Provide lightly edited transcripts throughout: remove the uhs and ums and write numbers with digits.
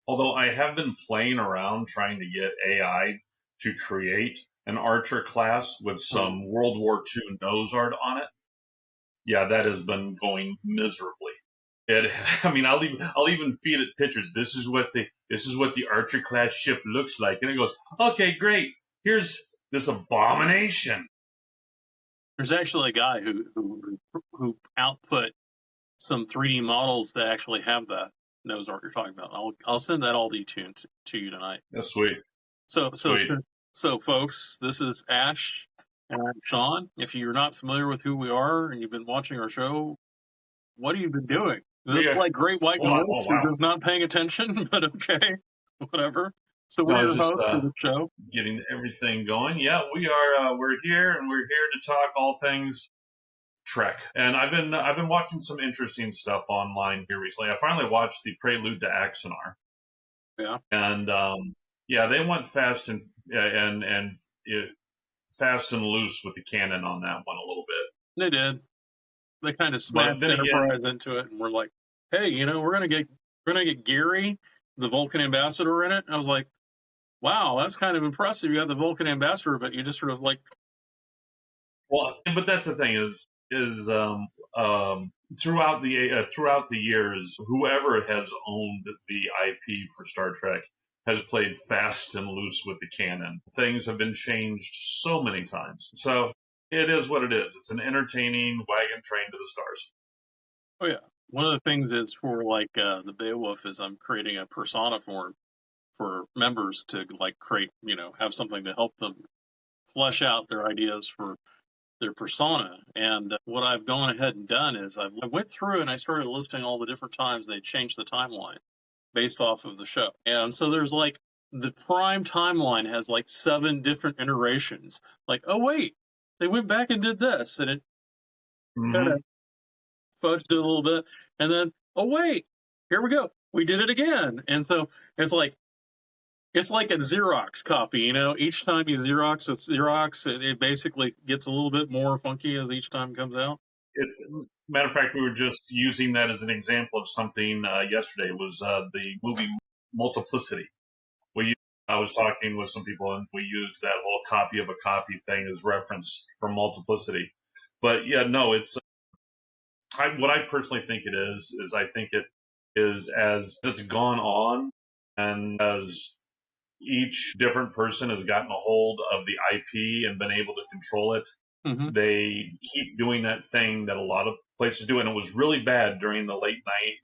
Although I have been playing around trying to get AI to create an archer class with Mm. some World War II nose art on it. Yeah, that has been going miserably. It, I mean, I'll even feed it pictures. This is what the Archer class ship looks like, and it goes, okay, great. Here's this abomination. There's actually a guy who output some 3D models that actually have that nose art you're talking about. I'll send that all to you tonight. That's sweet. So so Sweet. so folks, this is Ash and I'm Sean. If you're not familiar with who we are and you've been watching our show, what have you been doing? Is See this ya. like great white Oh noise? You're wow. just not paying attention, but okay, whatever. So No, we're I was your just hosts for the show. getting everything going. Yeah, we are. We're here, and we're here to talk all things Trek. And I've been watching some interesting stuff online here recently. I finally watched the Prelude to Axanar, Yeah, and yeah, they went and it, fast and loose with the canon on that one a little bit. they did. They kind of But smashed then again, Enterprise into it, and we're like, hey, we're gonna get Gary, the Vulcan ambassador, in it. And I was like, wow, that's kind of impressive. You got the Vulcan ambassador, but you just sort of like, well, but that's the thing is throughout the years, whoever has owned the IP for Star Trek has played fast and loose with the canon. Things have been changed so many times. So it is what it is. It's an entertaining wagon train to the stars. oh yeah. One of the things is for like the Beowulf is I'm creating a persona for members to like create, have something to help them flesh out their ideas for their persona. And what I've gone ahead and done is I went through and I started listing all the different times they changed the timeline based off of the show. And so there's like the prime timeline has like 7 different iterations. Like, oh wait, they went back and did this, and it kind Mm-hmm. of fudged it a little bit. And then, oh wait, here we go, we did it again. And so it's like a Xerox copy, Each time you Xerox, it's Xerox. It basically gets a little bit more funky as each time comes out. It's matter of fact, we were just using that as an example of something yesterday. It was the movie Multiplicity. We I was talking with some people, and we used that whole copy of a copy thing as reference for Multiplicity. But yeah, no, it's what I personally think it is I think it is as it's gone on, and as each different person has gotten a hold of the IP and been able to control it, Mm-hmm. they keep doing that thing that a lot of places do. And it was really bad during the late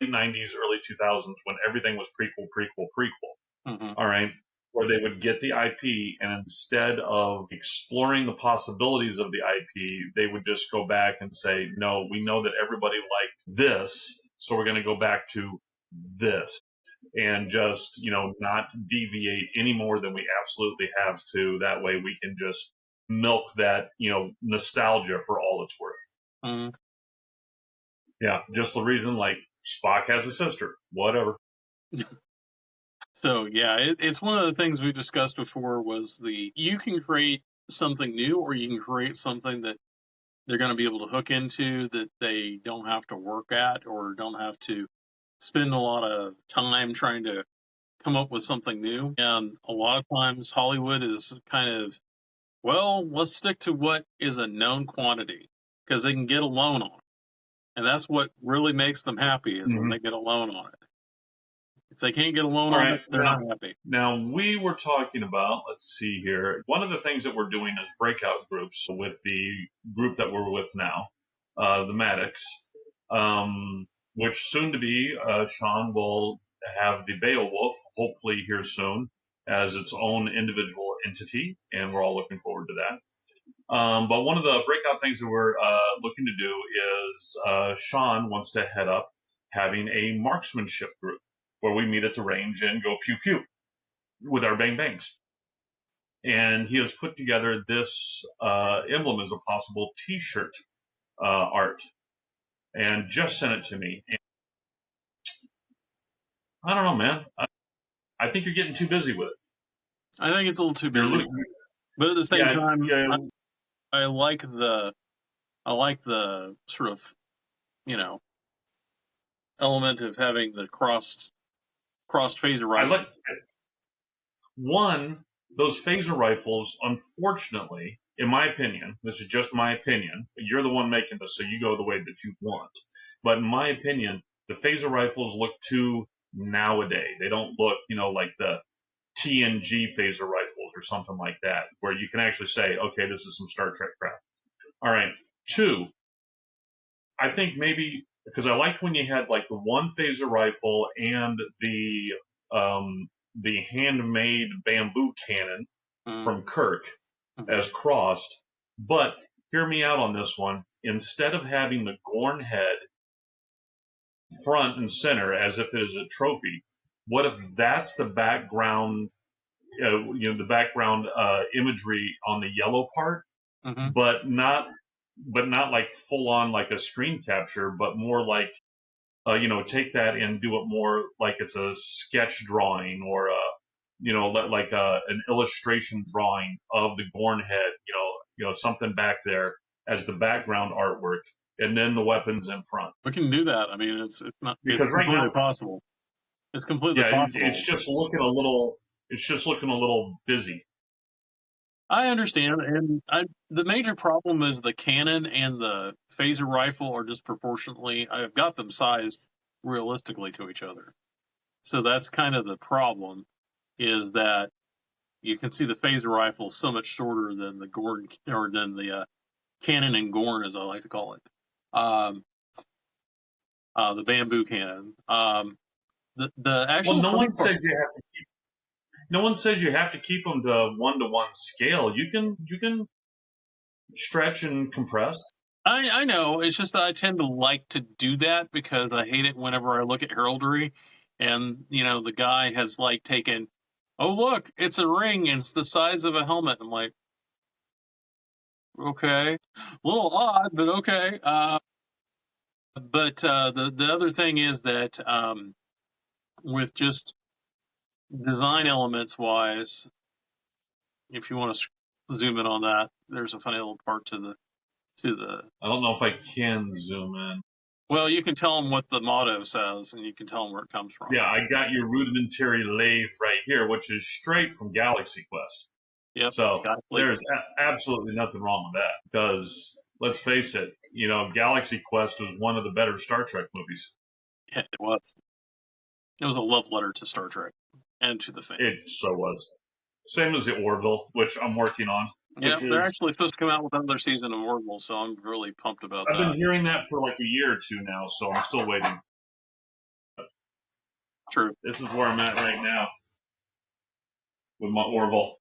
90s, early 2000s when everything was prequel, prequel, prequel. Mm-hmm. All right. Where they would get the IP, and instead of exploring the possibilities of the IP, they would just go back and say, no, we know that everybody liked this, so we're going to go back to this, and just, not deviate any more than we absolutely have to. That way we can just milk that, nostalgia for all it's worth. Mm-hmm. Yeah, just the reason, like, Spock has a sister, whatever. So yeah, it's one of the things we discussed before was you can create something new or you can create something that they're going to be able to hook into that they don't have to work at or don't have to spend a lot of time trying to come up with something new. And a lot of times Hollywood is kind of, well, let's stick to what is a known quantity because they can get a loan on it. And that's what really makes them happy is when Mm-hmm. they get a loan on it. If they can't get a loan All on right. it, they're not happy. Now, we were talking about, let's see here. One of the things that we're doing is breakout groups with the group that we're with now, the Maddox, which soon to be, Sean will have the Beowulf, hopefully here soon, as its own individual entity, and we're all looking forward to that. But one of the breakout things that we're looking to do is Sean wants to head up having a marksmanship group where we meet at the range and go pew pew with our bang bangs. And he has put together this emblem as a possible T-shirt art, and just sent it to me. And I don't know, man. I think you're getting too busy with it. I think it's a little too busy, but at the same Yeah, time, yeah. I like the sort of element of having the crossed crossed phaser I rifle. like one. Those phaser rifles, unfortunately, in my opinion, this is just my opinion. You're the one making this, so you go the way that you want. But in my opinion, the phaser rifles look too nowadays. They don't look, like the TNG phaser rifles or something like that, where you can actually say, okay, this is some Star Trek crap. All right. Two, I think maybe because I liked when you had like the one phaser rifle and the handmade bamboo cannon from Kirk as crossed. But hear me out on this one. Instead of having the Gorn head front and center as if it is a trophy, what if that's the background? The background imagery on the yellow part, but not like full on like a screen capture, but more like take that and do it more like it's a sketch drawing or an illustration drawing of the Gorn head, something back there as the background artwork, and then the weapons in front. We can do that. I mean, it's not because it's right completely now possible. It's completely possible. It's just looking a little. It's just looking a little busy. I understand, and the major problem is the cannon and the phaser rifle are disproportionately. I've got them sized realistically to each other, so that's kind of the problem. Is that you can see the phaser rifle so much shorter than the Gorn or than the cannon and Gorn, as I like to call it, the bamboo cannon. The actual no one says you have to keep. No one says you have to keep them to 1-to-1 scale. You can stretch and compress. I know. It's just that I tend to like to do that because I hate it whenever I look at heraldry and, the guy has like taken, oh, look, it's a ring and it's the size of a helmet. I'm like, okay, a little odd, but okay. But the other thing is that with just design elements wise, if you want to zoom in on that, there's a funny little part to the. I don't know if I can zoom in. Well, you can tell them what the motto says, and you can tell them where it comes from. Yeah, I got your rudimentary lathe right here, which is straight from Galaxy Quest. Yep. So there's absolutely nothing wrong with that. Because let's face it, Galaxy Quest was one of the better Star Trek movies. Yeah, it was. It was a love letter to Star Trek and to the fans. It so was. Same as the Orville, which I'm working on. Yeah, they're actually supposed to come out with another season of Orville, so I'm really pumped about that. I've been hearing that for like a year or two now, so I'm still waiting. True. This is where I'm at right now with my Orville.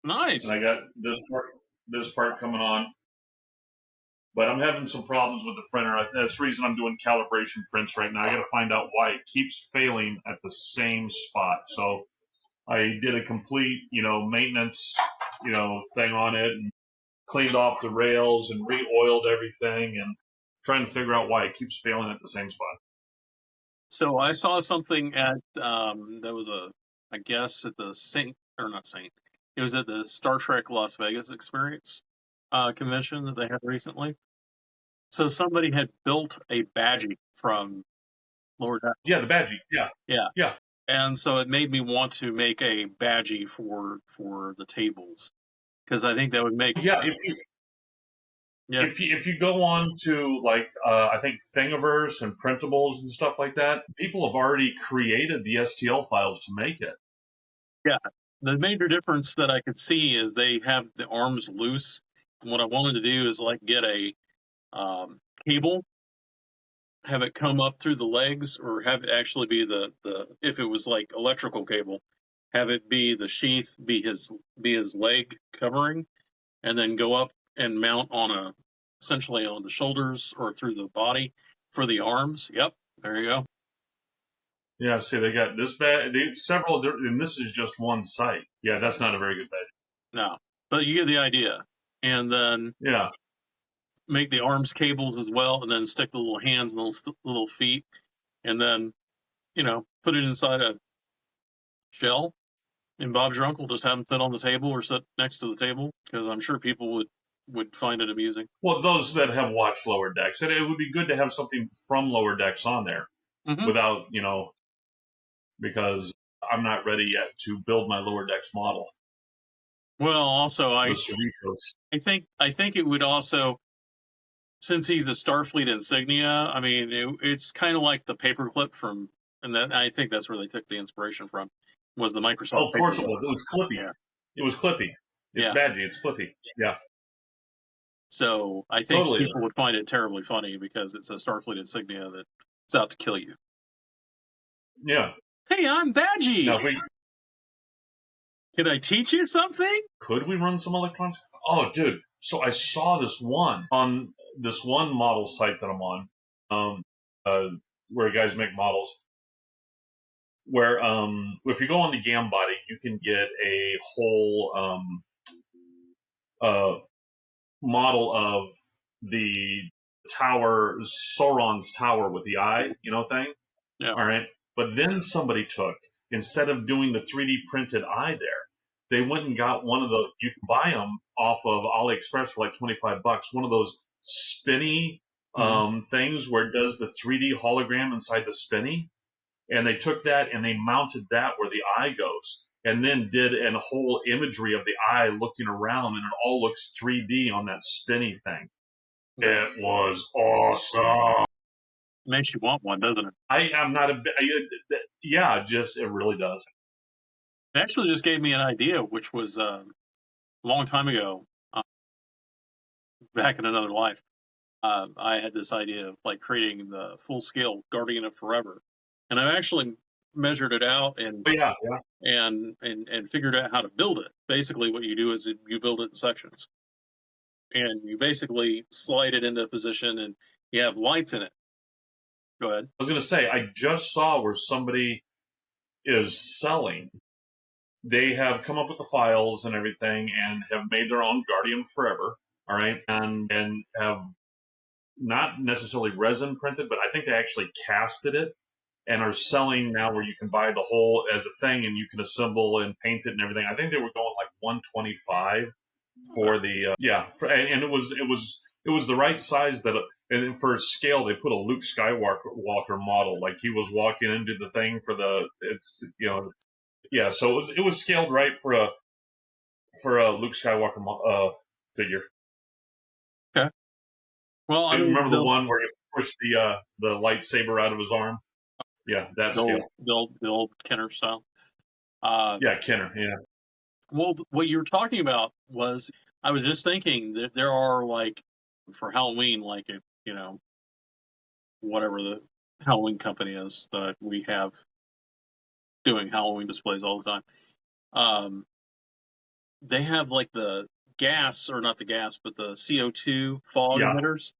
Nice. And I got this part coming on. But I'm having some problems with the printer. That's the reason I'm doing calibration prints right now. I got to find out why it keeps failing at the same spot. So I did a complete, maintenance, thing on it and cleaned off the rails and re-oiled everything and trying to figure out why it keeps failing at the same spot. So I saw something at, that was I guess at the it was at the Star Trek Las Vegas Experience convention that they had recently. So somebody had built a badgie from Lower Deck. Yeah, the badgie. Yeah. And so it made me want to make a badgie for the tables because I think that would make if you go on to like I think Thingiverse and printables and stuff like that, people have already created the STL files to make it. Yeah, the major difference that I could see is they have the arms loose. And what I wanted to do is like get a cable, have it come up through the legs, or have it actually be the if it was like electrical cable, have it be the sheath, be his leg covering, and then go up and mount on essentially on the shoulders or through the body for the arms. Yep, there you go. Yeah, see, they got this several, and this is just one site. Yeah, that's not a very good badge. No, but you get the idea. And then make the arms cables as well, and then stick the little hands and little feet, and then, put it inside a shell. And Bob's your uncle, just have them sit on the table or sit next to the table, because I'm sure people would find it amusing. Well, those that have watched Lower Decks, and it would be good to have something from Lower Decks on there without, because I'm not ready yet to build my lower decks model. Well, also, The Cerritos. I think it would also, since he's the Starfleet insignia, I mean, it's kind of like the paperclip from, and that I think that's where they took the inspiration from, was the Microsoft. Oh, of course it paperclip. was. It was Clippy. Yeah. It was Clippy. It's Yeah. badgy. It's Clippy. Yeah. So I think Totally people would find it terribly funny because it's a Starfleet insignia that's out to kill you. Yeah. Hey, I'm Badgie. Now, Can I teach you something? could we run some electronics? Oh, dude. So I saw this one on this one model site that I'm on, where guys make models. Where if you go on the Gambody, you can get a whole model of the tower, Sauron's tower with the eye, thing. Yeah. All right. But then somebody took, instead of doing the 3D printed eye there, they went and got one of the, you can buy them off of AliExpress for like $25, one of those spinny things where it does the 3D hologram inside the spinny. And they took that and they mounted that where the eye goes, and then did a whole imagery of the eye looking around, and it all looks 3D on that spinny thing. It was awesome. Makes you want one, doesn't it? I am not a yeah, just it really does. It actually just gave me an idea, which was a long time ago, back in another life. I had this idea of like creating the full scale Guardian of Forever, and I've actually measured it out and and figured out how to build it. Basically, what you do is you build it in sections, and you basically slide it into position, and you have lights in it. Go ahead. I was going to say, I just saw where somebody is selling. They have come up with the files and everything, and have made their own Guardian Forever. All right, and have not necessarily resin printed, but I think they actually casted it and are selling now, where you can buy the whole as a thing and you can assemble and paint it and everything. I think they were going like $125 for the and it was the right size that and for scale they put a Luke Skywalker model, like he was walking into the thing for the so it was scaled right for a Luke Skywalker figure. Okay. Well, I remember the one where you push the lightsaber out of his arm. Yeah, that's the old Kenner style. Kenner. Yeah. Well, what you were talking about was, I was just thinking that there are, like, for Halloween, like, whatever the Halloween company is that we have doing Halloween displays all the time. They have like the gas, or not the gas, but the CO2 fog emitters,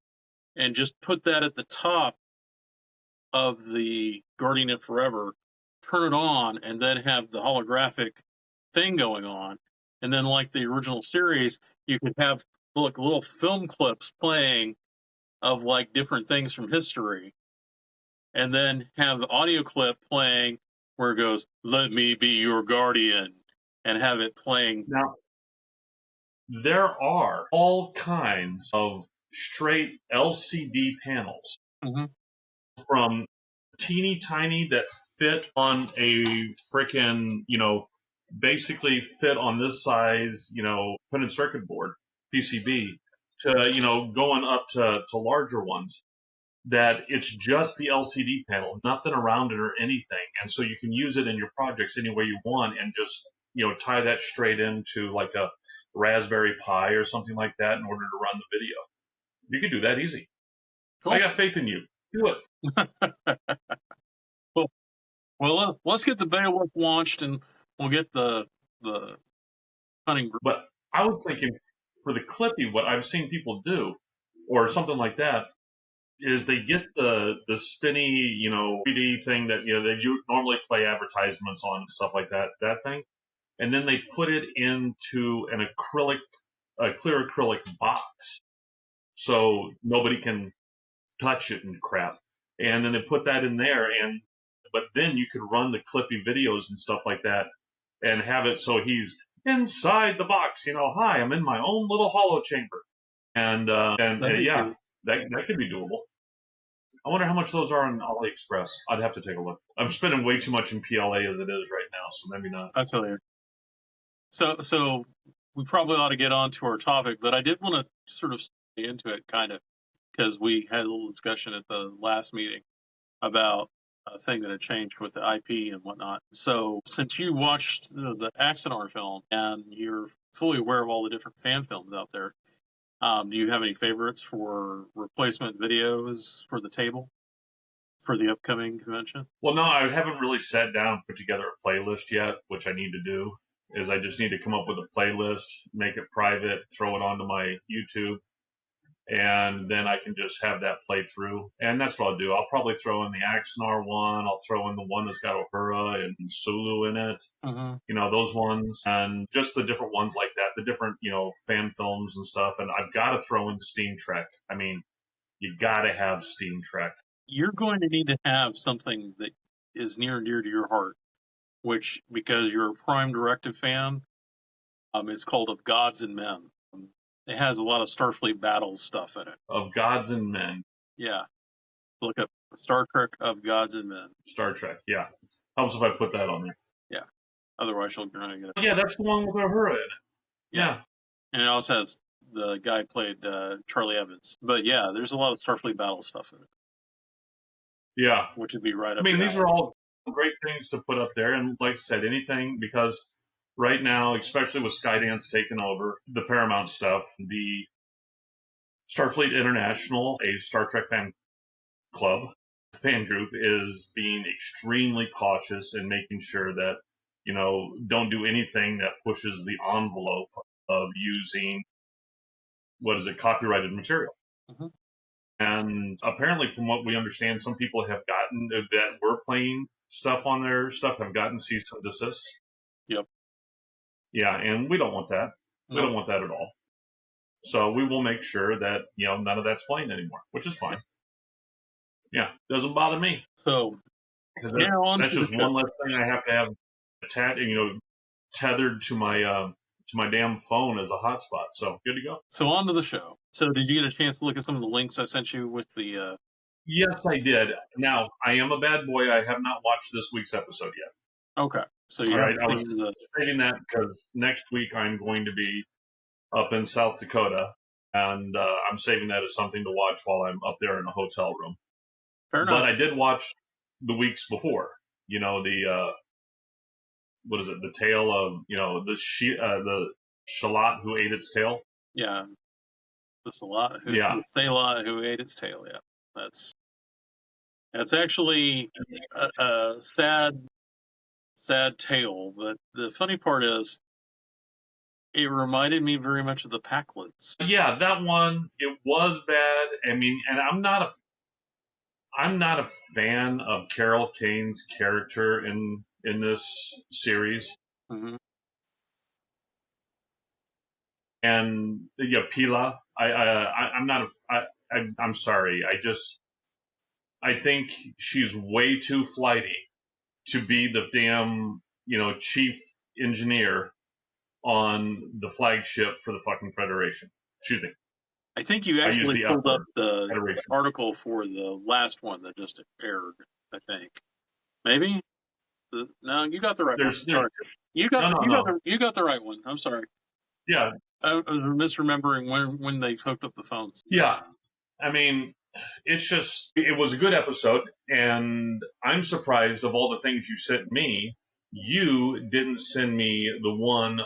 and just put that at the top of the Guardian of Forever, turn it on, and then have the holographic thing going on. And then, like the original series, you could have like little film clips playing of like different things from history, and then have the audio clip playing where it goes, "Let me be your guardian," and have it playing. Now, there are all kinds of straight LCD panels, from teeny tiny that fit on a frickin', basically fit on this size, printed circuit board, PCB, to, going up to larger ones, that it's just the LCD panel, nothing around it or anything. And so you can use it in your projects any way you want, and just, tie that straight into like a Raspberry Pi or something like that in order to run the video. You can do that easy. Cool. I got faith in you. Do it. Well, let's get the Beowulf launched, and we'll get the hunting group. But I was thinking, for the Clippy, what I've seen people do, or something like that, is they get the spinny, 3D thing that they normally play advertisements on and stuff like that thing, and then they put it into a clear acrylic box, so nobody can touch it and crap. And then they put that in there, but then you could run the Clippy videos and stuff like that, and have it so he's inside the box. Hi, I'm in my own little hollow chamber, and that could be doable. I wonder how much those are on AliExpress. I'd have to take a look. I'm spending way too much in PLA as it is right now, so maybe not. I feel you. So we probably ought to get on to our topic, but I did want to sort of stay into it, kind of, because we had a little discussion at the last meeting about a thing that had changed with the IP and whatnot. So since you watched the Axanar film and you're fully aware of all the different fan films out there, do you have any favorites for replacement videos for the table for the upcoming convention? Well, no, I haven't really sat down and put together a playlist yet, which I need to do. Is I just need to come up with a playlist, make it private, throw it onto my YouTube, and then I can just have that play through. And that's what I'll do. I'll probably throw in the Axanar one. I'll throw in the one that's got Uhura and Sulu in it. Those ones. And just the different ones like that, the different, fan films and stuff. And I've got to throw in Steam Trek. I mean, you got to have Steam Trek. You're going to need to have something that is near and dear to your heart, which, because you're a Prime Directive fan, it's called Of Gods and Men. It has a lot of Starfleet Battles stuff in it. Of Gods and Men. Yeah. Look up Star Trek Of Gods and Men. Star Trek, yeah. Helps if I put that on there. Yeah. Otherwise, you'll kind of get it. Yeah, that's the one with Uhura in it. Yeah. And it also has the guy played Charlie Evans. But yeah, there's a lot of Starfleet Battle stuff in it. Yeah. Which would be right up these are all great things to put up there. And like I said, anything, because right now, especially with Skydance taking over the Paramount stuff, the Starfleet International, a Star Trek fan group, is being extremely cautious in making sure that, don't do anything that pushes the envelope of using, copyrighted material. Mm-hmm. And apparently, from what we understand, some people have gotten, that were playing stuff on their stuff, have gotten cease and desist. Yep. Yeah, and we don't want that. We don't want that at all. So we will make sure that, none of that's playing anymore, which is fine. Yeah, doesn't bother me. So, that's just one less thing I have to have tethered to my damn phone as a hotspot. So, good to go. So, on to the show. So, did you get a chance to look at some of the links I sent you with the... Yes, I did. Now, I am a bad boy. I have not watched this week's episode yet. Okay. So you I was stating that because next week I'm going to be up in South Dakota, and I'm saving that as something to watch while I'm up there in a hotel room. Fair enough. But I did watch the weeks before. The what is it? The tale of the shallot who ate its tail. Yeah, the Sailot who ate its tail. Yeah, that's actually a sad tale, but the funny part is it reminded me very much of the Packlids. Yeah, that one, it was bad. I mean, and I'm not a fan of Carol Kane's character in this series. Mm-hmm. And Pila, I'm sorry. I think she's way too flighty to be the damn, chief engineer on the flagship for the fucking Federation. Excuse me. I think you actually pulled up the article for the last one that just aired, I think. Maybe? No, you got the right one. You got the right one. I'm sorry. Yeah. I was misremembering when they hooked up the phones. Yeah. I mean, it was a good episode, and I'm surprised of all the things you sent me, you didn't send me the one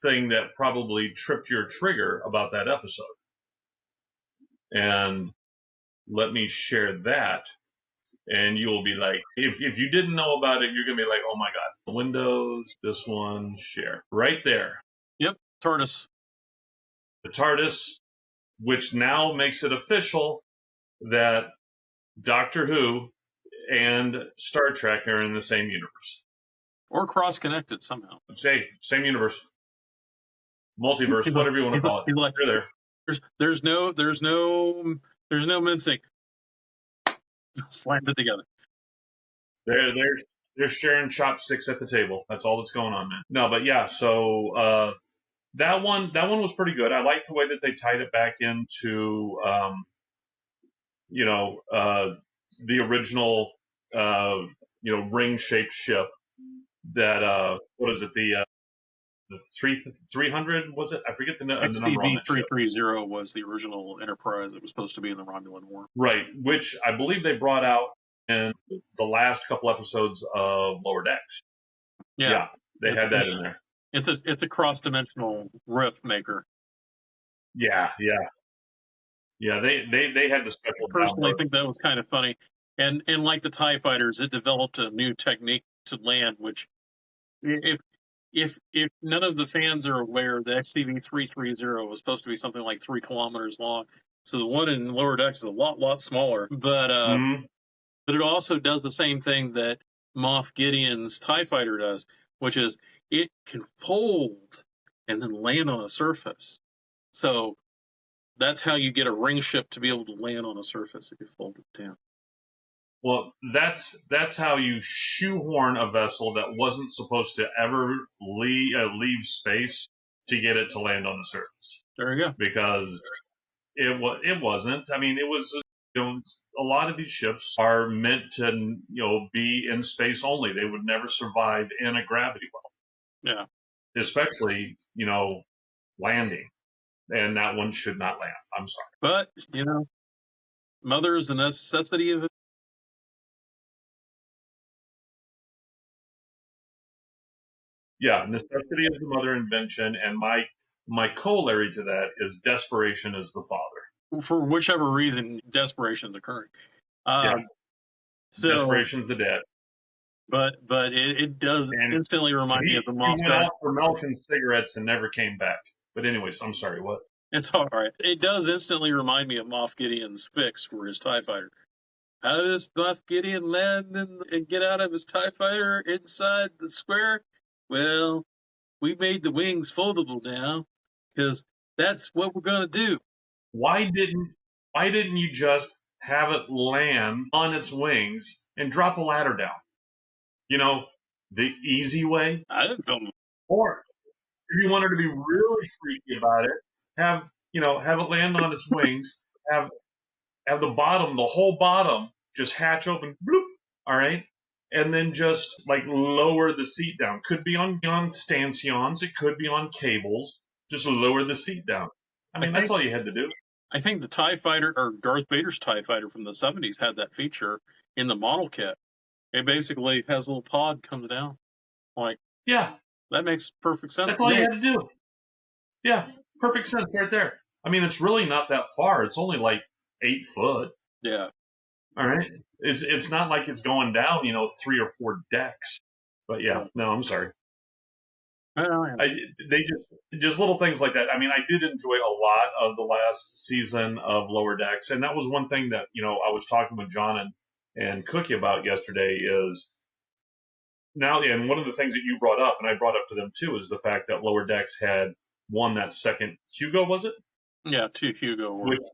thing that probably tripped your trigger about that episode. And let me share that, and you'll be like, if you didn't know about it, you're going to be like, oh my God. Windows, this one, share. Right there. Yep, TARDIS. The TARDIS, which now makes it official that Doctor Who and Star Trek are in the same universe. Or cross-connected somehow. Same universe. Multiverse, whatever you want to call it. Like, they're there. There's no mincing. Slammed it together. They're sharing chopsticks at the table. That's all that's going on, man. No, but yeah, so that one was pretty good. I liked the way that they tied it back into the original, ring-shaped ship that, what is it, the 300, was it? I forget the number on that ship. XCV-330 was the original Enterprise. It was supposed to be in the Romulan War. Right, which I believe they brought out in the last couple episodes of Lower Decks. Yeah, they had that in there. It's a cross-dimensional rift maker. Yeah. They had the special. Personally, I think that was kind of funny, and like the TIE fighters, it developed a new technique to land. Which, if none of the fans are aware, the XCV-330 was supposed to be something like 3 kilometers long. So the one in Lower Decks is a lot smaller, but it also does the same thing that Moff Gideon's TIE fighter does, which is it can fold and then land on a surface. So that's how you get a ring ship to be able to land on a surface if you fold it down. Well, that's how you shoehorn a vessel that wasn't supposed to ever leave space to get it to land on the surface. There you go. Because it wasn't. I mean, it was. A lot of these ships are meant to, be in space only. They would never survive in a gravity well. Yeah. Especially, landing. And that one should not land. I'm sorry. But, mother is the necessity of it. Yeah, necessity is the mother invention, and my corollary to that is desperation is the father. For whichever reason, desperation is occurring. So, desperation's the dad. But it does instantly remind me of the Moff. He went out for milk and cigarettes and never came back. But anyways, I'm sorry, what? It's all right. It does instantly remind me of Moff Gideon's fix for his TIE fighter. How does Moff Gideon land and get out of his TIE fighter inside the square? Well, we made the wings foldable now because that's what we're going to do. Why didn't you just have it land on its wings and drop a ladder down? The easy way. I didn't film it. Or if you wanted to be really freaky about it, have it land on its wings, have the whole bottom just hatch open, bloop, all right? And then just lower the seat down. Could be on stanchions, it could be on cables. Just lower the seat down. I mean, that's all you had to do. I think the TIE fighter, or Darth Vader's TIE fighter from the 70s, had that feature in the model kit. It basically has a little pod comes down. Yeah. That makes perfect sense. That's all you had to do. Yeah, perfect sense right there. I mean, it's really not that far. It's only 8 foot. Yeah. All right. It's not like it's going down, 3 or 4 decks. But yeah, no, I'm sorry. They just little things like that. I mean, I did enjoy a lot of the last season of Lower Decks, and that was one thing that I was talking with John and Cookie about yesterday is now, and one of the things that you brought up, and I brought up to them too, is the fact that Lower Decks had won that second Hugo, was it? Yeah, 2 Hugo awards.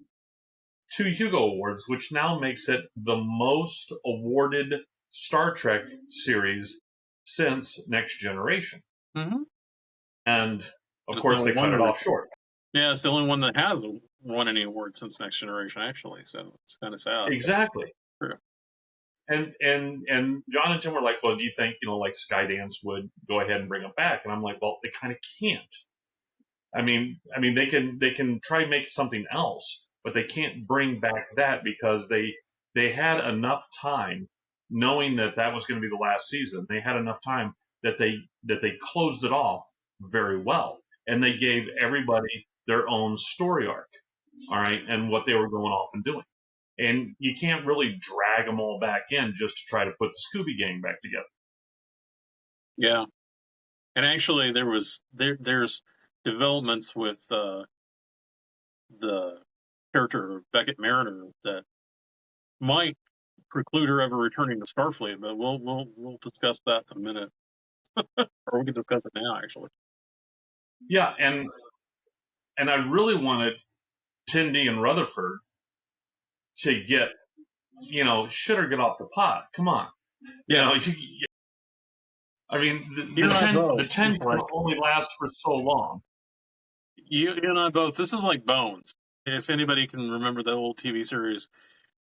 2 Hugo Awards, which now makes it the most awarded Star Trek series since Next Generation. Mm-hmm. And, of course, they cut it off short. Yeah, it's the only one that has won any awards since Next Generation, actually. So it's kind of sad. Exactly. True. And John and Tim were like, well, do you think, Skydance would go ahead and bring it back? And I'm like, well, they kind of can't. I mean, they can try and make something else, but they can't bring back that because they had enough time, knowing that was going to be the last season. They had enough time that they closed it off very well, and they gave everybody their own story arc, all right, and what they were going off and doing. And you can't really drag them all back in just to try to put the Scooby Gang back together. Yeah, and actually, there's developments with the character of Beckett Mariner that might preclude her ever returning to Starfleet, but we'll discuss that in a minute, or we can discuss it now, actually. Yeah, and I really wanted Tindy and Rutherford to get, should or get off the pot. Come on. Yeah. I mean, the 10 can only last for so long. You and I both. This is like Bones. If anybody can remember the old TV series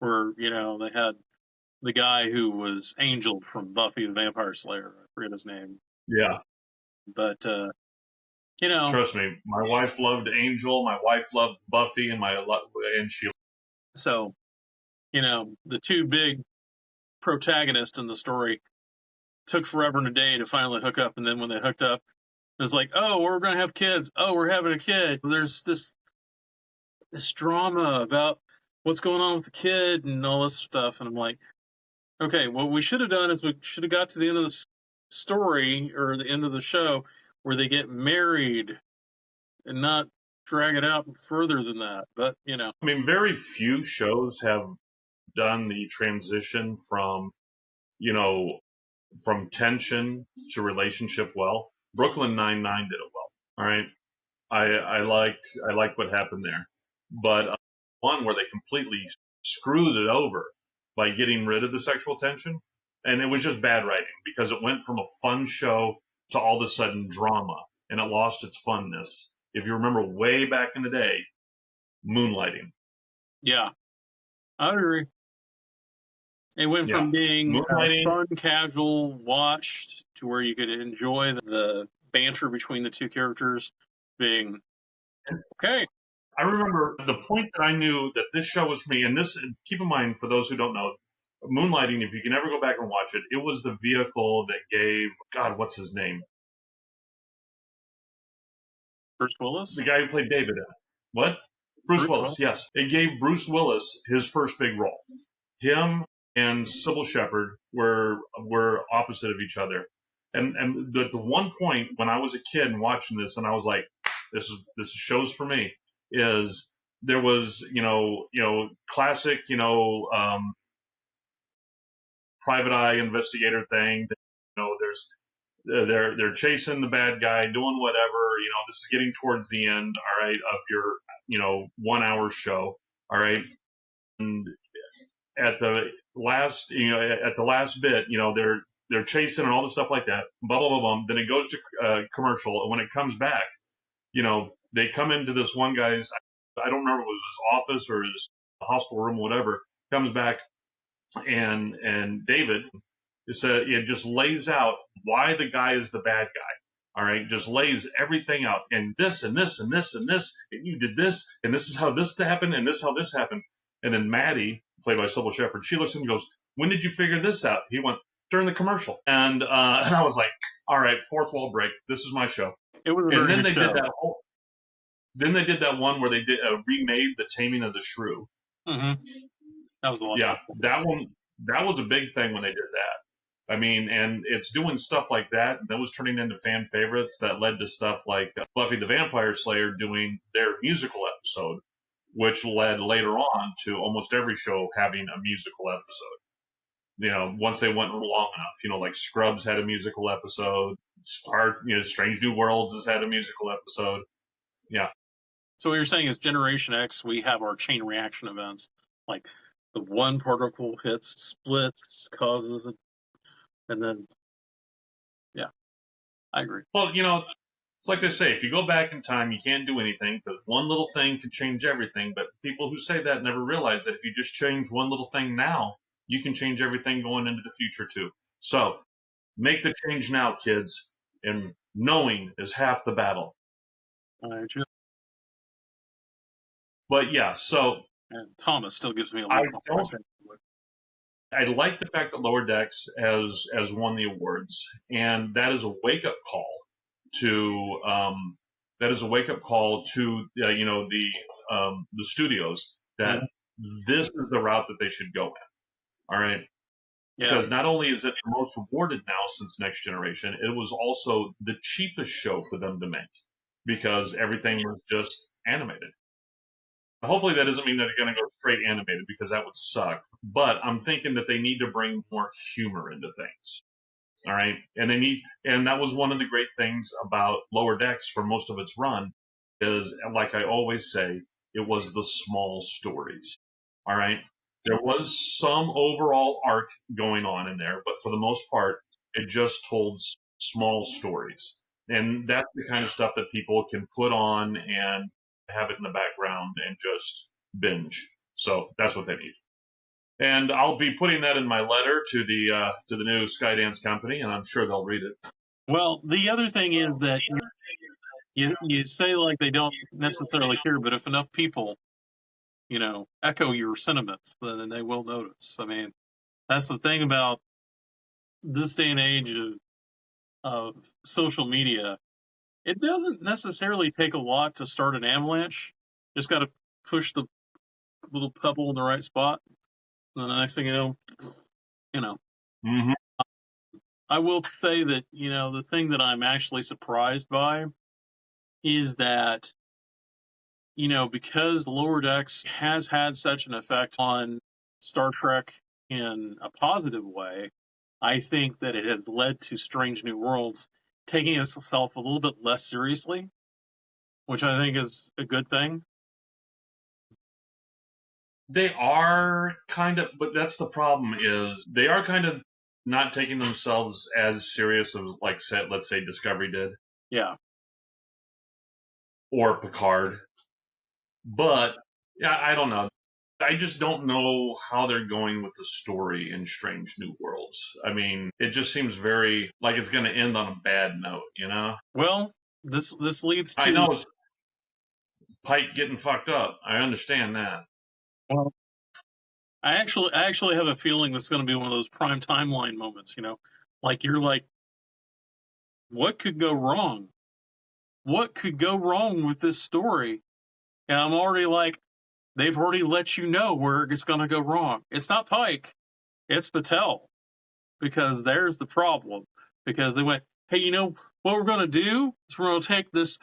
where, you know, they had the guy who was Angel from Buffy the Vampire Slayer. I forget his name. Yeah. But, you know. Trust me, my wife loved Angel, my wife loved Buffy, and she. So, you know, the two big protagonists in the story took forever and a day to finally hook up, and then when they hooked up, it was like, oh, we're gonna have kids. Oh, we're having a kid. There's this drama about what's going on with the kid and all this stuff, and I'm like, okay, what we should have done is we should have got to the end of the story or the end of the show where they get married and not drag it out further than that. But, you know. I mean, very few shows have done the transition from, you know, from tension to relationship well. Brooklyn Nine-Nine did it well. All right. I liked what happened there. But one where they completely screwed it over by getting rid of the sexual tension. And it was just bad writing because it went from a fun show to all of a sudden drama, and it lost its funness. If you remember way back in the day, Moonlighting. Yeah, I agree. It went from being fun, casual, watched to where you could enjoy the banter between the two characters being okay. I remember the point that I knew that this show was for me, and this, keep in mind, for those who don't know, Moonlighting, if you can ever go back and watch it, it was the vehicle that gave, God, what's his name? Bruce Willis? The guy who played David in it. What? Bruce Willis, yes. It gave Bruce Willis his first big role. Him and Sybil Shepherd were opposite of each other. And the one point when I was a kid and watching this, and I was like, this show's for me, is there was, classic, private eye investigator thing. There's they're chasing the bad guy, doing whatever. This is getting towards the end, all right, of your 1 hour show, all right. And at the last, at the last bit, they're chasing and all the stuff like that. Blah blah blah blah. Then it goes to commercial, and when it comes back, they come into this one guy's. I don't remember if it was his office or his hospital room, or whatever. Comes back, and David, it just lays out why the guy is the bad guy. All right, just lays everything out, and this and this and this and this, and you did this, and this is how this happened, and this how this happened. And then Maddie, played by Sybil Shepherd, she looks at him and goes, "When did you figure this out?" He went, "During the commercial." And I was like, "All right, fourth wall break. This is my show." It was and then they did that whole. Then they did that one where they did remade The Taming of the Shrew. Mm-hmm. That was the one. Yeah, that one. That was a big thing when they did that. I mean, and it's doing stuff like that. That was turning into fan favorites that led to stuff like Buffy the Vampire Slayer doing their musical episode, which led later on to almost every show having a musical episode. Once they went long enough, like Scrubs had a musical episode. Strange New Worlds has had a musical episode. Yeah. So what you're saying is Generation X, we have our chain reaction events. Like the one particle hits, splits, causes it, and then, yeah, I agree. Well, it's like they say, if you go back in time, you can't do anything because one little thing can change everything. But people who say that never realize that if you just change one little thing now, you can change everything going into the future too. So make the change now, kids. And knowing is half the battle. But yeah, so. And Thomas still gives me a look. I like the fact that Lower Decks has won the awards, and that is a wake up call to the studios that this is the route that they should go in. All right. Yeah. Because not only is it the most awarded now since Next Generation, it was also the cheapest show for them to make because everything was just animated. Hopefully that doesn't mean that they're going to go straight animated because that would suck. But I'm thinking that they need to bring more humor into things. All right. And that was one of the great things about Lower Decks for most of its run is, like I always say, it was the small stories. All right. There was some overall arc going on in there, but for the most part, it just told small stories. And that's the kind of stuff that people can put on and have it in the background and just binge. So that's what they need. And I'll be putting that in my letter to the new Skydance company, and I'm sure they'll read it. Well, the other thing is that you say like they don't necessarily care, but if enough people, echo your sentiments, then they will notice. I mean, that's the thing about this day and age of social media. It doesn't necessarily take a lot to start an avalanche. Just got to push the little pebble in the right spot, and then the next thing you know. Mm-hmm. I will say that the thing that I'm actually surprised by is that because Lower Decks has had such an effect on Star Trek in a positive way, I think that it has led to Strange New Worlds taking itself a little bit less seriously, which I think is a good thing. They are kind of, but that's the problem is they are kind of not taking themselves as serious as, like, let's say Discovery did. Yeah. Or Picard. But, yeah, I don't know. I just don't know how they're going with the story in Strange New Worlds. I mean, it just seems very like it's going to end on a bad note, Well, this leads to... I know it's Pike getting fucked up. I understand that. Well, I actually have a feeling this is going to be one of those prime timeline moments, like you're like, what could go wrong? What could go wrong with this story? And I'm already like, they've already let you know where it's going to go wrong. It's not Pike, it's Patel, because there's the problem. Because they went, hey, what we're going to do is we're going to take this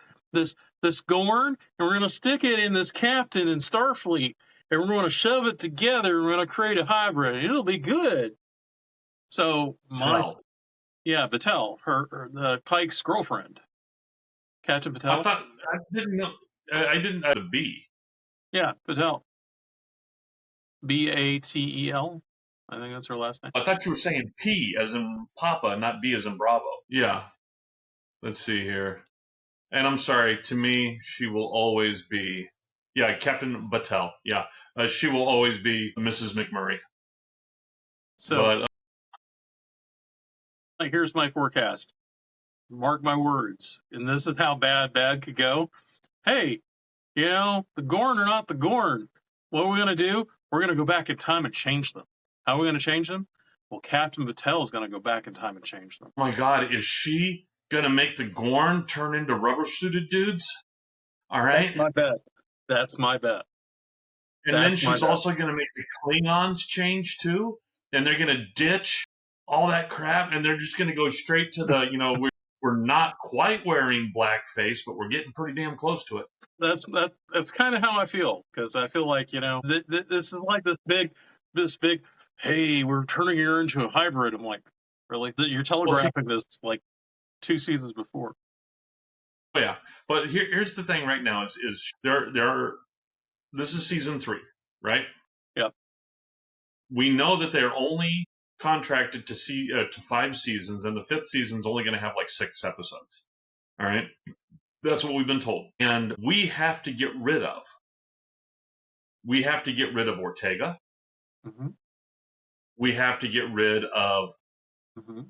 Gorn and we're going to stick it in this captain in Starfleet, and we're going to shove it together and we're going to create a hybrid, and it'll be good. So Patel. Patel, the Pike's girlfriend, Captain Patel. I didn't know. I didn't know the B. Yeah, Patel. Batel. I think that's her last name. I thought you were saying P as in Papa, not B as in Bravo. Yeah. Let's see here. And I'm sorry, to me, she will always be, Captain Batel. Yeah. She will always be Mrs. McMurray. So, here's my forecast. Mark my words. And this is how bad could go. Hey, the Gorn are not the Gorn. What are we going to do? We're going to go back in time and change them. How are we going to change them? Well, Captain Patel is going to go back in time and change them. Oh my God, is she going to make the Gorn turn into rubber-suited dudes? All right. That's my bet. And then she's also going to make the Klingons change too. And they're going to ditch all that crap. And they're just going to go straight to the, we're not quite wearing blackface, but we're getting pretty damn close to it. That's kind of how I feel. Because I feel like, this is like this big, hey, we're turning her into a hybrid. I'm like, really? You're telegraphing this like 2 seasons before. Oh, yeah. But here's the thing right now is there are, this is season 3, right? Yep. We know that they're only contracted to 5 seasons, and the 5th season's only going to have like 6 episodes. All right. That's what we've been told. And we have to get rid of Ortega. Mm-hmm. We have to get rid of mm-hmm.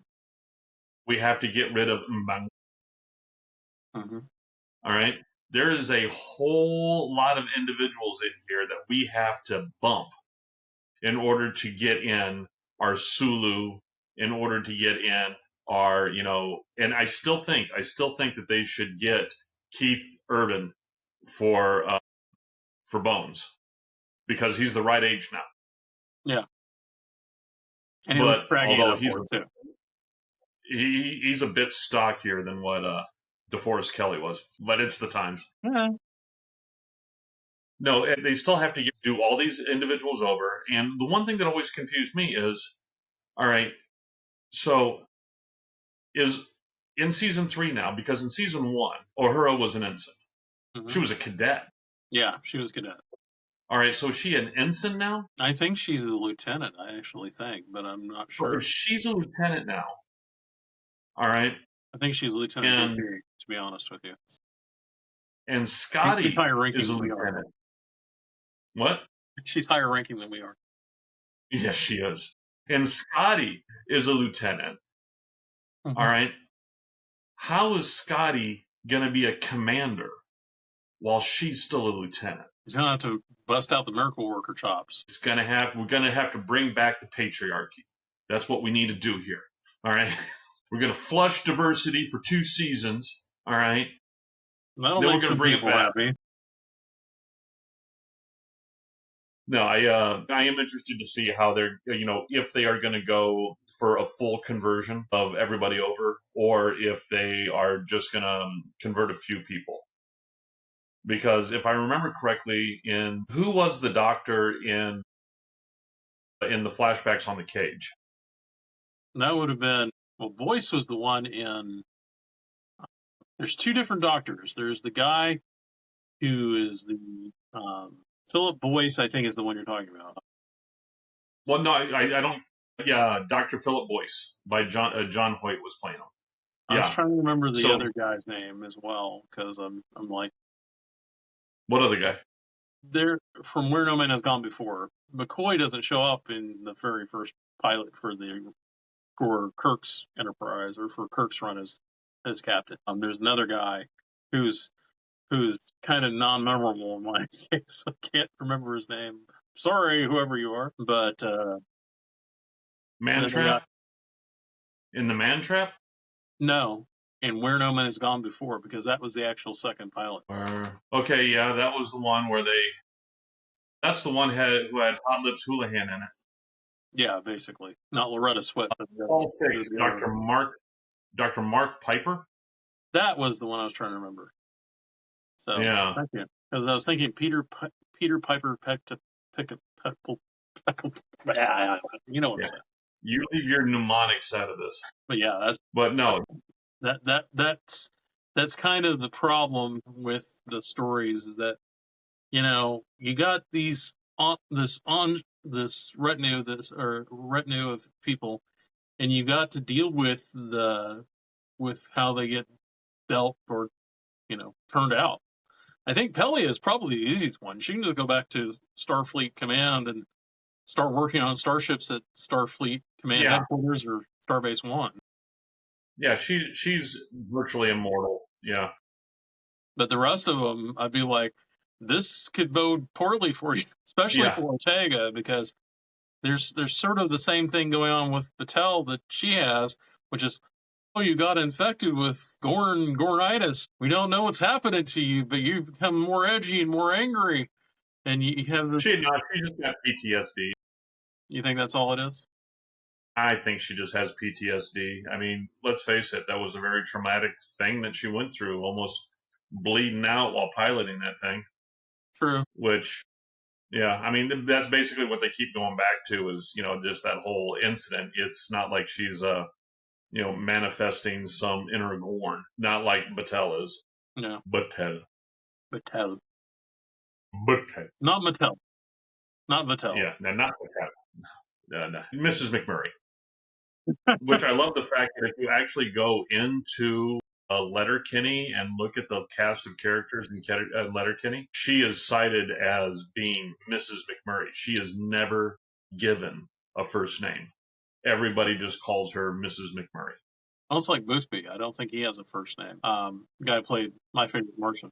We have to get rid of Mbang. Mm-hmm. All right. There is a whole lot of individuals in here that we have to bump in order to get in our Sulu, in order to get in our, and I still think that they should get Keith Urban for Bones, because he's the right age now. Yeah. And he looks although too. He's a bit stockier than what DeForest Kelley was, but it's the times. Yeah. No, they still have to do all these individuals over. And the one thing that always confused me is, all right, so is in season 3 now, because in season 1, Uhura was an ensign. Mm-hmm. She was a cadet. Yeah, she was a cadet. All right, so is she an ensign now? I think she's a lieutenant, I actually think, but I'm not sure. So if she's a lieutenant now, all right. I think she's Lieutenant Deputy, to be honest with you. And Scotty is a lieutenant. What? She's higher ranking than we are. Yes, she is. And Scotty is a lieutenant. All right. How is Scotty going to be a commander while she's still a lieutenant? He's going to have to bust out the miracle worker chops. We're going to have to bring back the patriarchy. That's what we need to do here. All right. We're going to flush diversity for 2 seasons. All right. That'll Then make we're going to some bring it people back. happy. No, I am interested to see how they're, if they are going to go for a full conversion of everybody over, or if they are just going to convert a few people. Because if I remember correctly, who was the doctor in the flashbacks on the cage? That would have been, Boyce was the one in. There's 2 different doctors. There's the guy who is the Philip Boyce, I think, is the one you're talking about. Well, no, I don't. Yeah, Dr. Philip Boyce by John Hoyt was playing him. I was trying to remember the other guy's name as well, because I'm like, what other guy? They're from Where No Man Has Gone Before. McCoy doesn't show up in the very first pilot for Kirk's Enterprise, or for Kirk's run as captain. There's another guy who's kind of non-memorable in my case. I can't remember his name. Sorry, whoever you are, but Man Trap? In the Man Trap? No, and Where No Man Has Gone Before, because that was the actual second pilot. Okay, yeah, that was the one where that's the one who had Hot Lips Houlihan in it. Yeah, basically. Not Loretta Swit. Oh, thanks. Dr. Mark Piper? That was the one I was trying to remember. So, yeah. Thank you. Because I was thinking Peter Piper you know what I'm saying. You leave your mnemonics out of this. But yeah, that's kind of the problem with the stories, is that, you got this retinue of people, and you got to deal with how they get dealt or turned out. I think Pelia is probably the easiest one. She can just go back to Starfleet Command and start working on starships at Starfleet Command headquarters or Starbase 1. Yeah, she's virtually immortal. Yeah. But the rest of them, I'd be like, this could bode poorly for you, especially for Ortega, because there's sort of the same thing going on with Batel that she has, which is, you got infected with Gornitis. We don't know what's happening to you, but you've become more edgy and more angry. And you have this... She just got PTSD. You think that's all it is? I think she just has PTSD. I mean, let's face it, that was a very traumatic thing that she went through, almost bleeding out while piloting that thing. True. Which, yeah, I mean, that's basically what they keep going back to is, just that whole incident. It's not like she's manifesting some inner Gorn, not like Batel is. No. Batel. Not Mattel. Not Batel. Yeah, no, not Batel. No. Mrs. McMurray. Which I love the fact that if you actually go into Letterkenny and look at the cast of characters in Letterkenny, she is cited as being Mrs. McMurray. She is never given a first name. Everybody just calls her Mrs. McMurray. Almost like Boothby. I don't think he has a first name. The guy who played My Favorite Martian.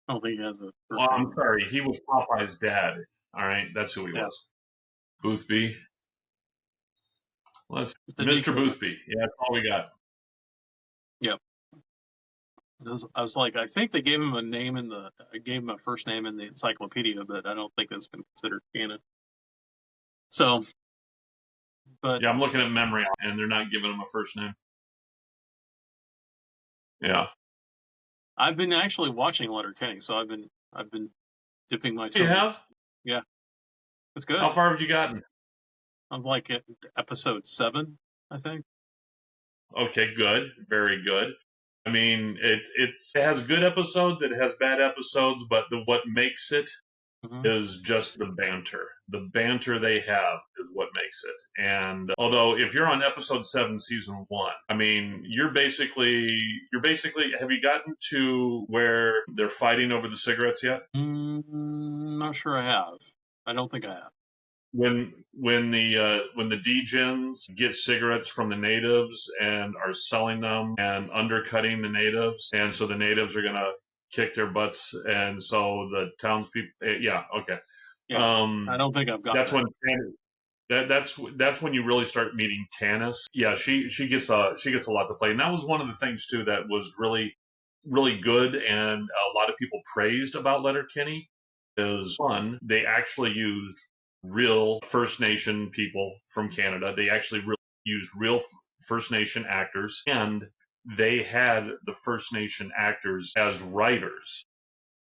I don't think he has a first name. I'm sorry. He was Popeye's dad. All right. That's who he was. Boothby. Mr. Boothby. Yeah, that's all we got. Yep. I was like, I think they gave him a first name in the encyclopedia, but I don't think that's been considered canon. So, but yeah, I'm looking at memory, and they're not giving him a first name. Yeah, I've been actually watching Letterkenny, so I've been dipping my toe. You have? Yeah, it's good. How far have you gotten? I'm like at episode 7, I think. Okay, good, very good. I mean, it has good episodes, it has bad episodes, but what makes it is just the banter. The banter they have is what makes it. And although if you're on episode 7, season 1, I mean, you're basically, have you gotten to where they're fighting over the cigarettes yet? Not sure I have. I don't think I have. when the degens get cigarettes from the natives and are selling them and undercutting the natives, and so the natives are gonna kick their butts, and so the townspeople, yeah, okay, Yeah, I don't think I've got that's that. when that's when you really start meeting Tanis. Yeah, she gets a lot to play, and that was one of the things too that was really good, and a lot of people praised about Letterkenny. Is one, they actually used real First Nation people from Canada. They actually used real First Nation actors, and they had the First Nation actors as writers.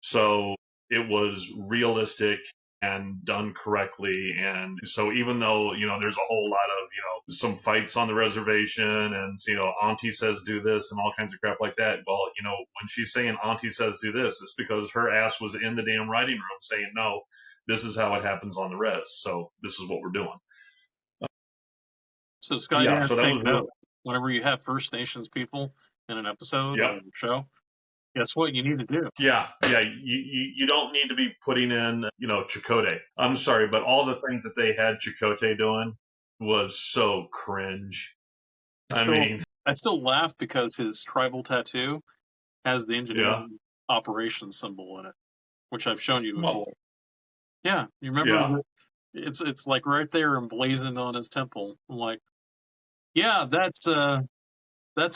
So it was realistic and done correctly. And so even though, there's a whole lot of, some fights on the reservation and, Auntie says do this and all kinds of crap like that. Well, when she's saying Auntie says do this, it's because her ass was in the damn writing room saying, no, this is how it happens on the res. So this is what we're doing. So Scott, Yeah, so that take was note. Whenever you have First Nations people in an episode or a show, guess what you need to do? Yeah. You don't need to be putting in, Chakotay. I'm sorry, but all the things that they had Chakotay doing was so cringe. I still laugh because his tribal tattoo has the engineering operations symbol in it, which I've shown you before. Well, yeah, you remember? Yeah. It's like right there emblazoned on his temple. I'm like, yeah, that's a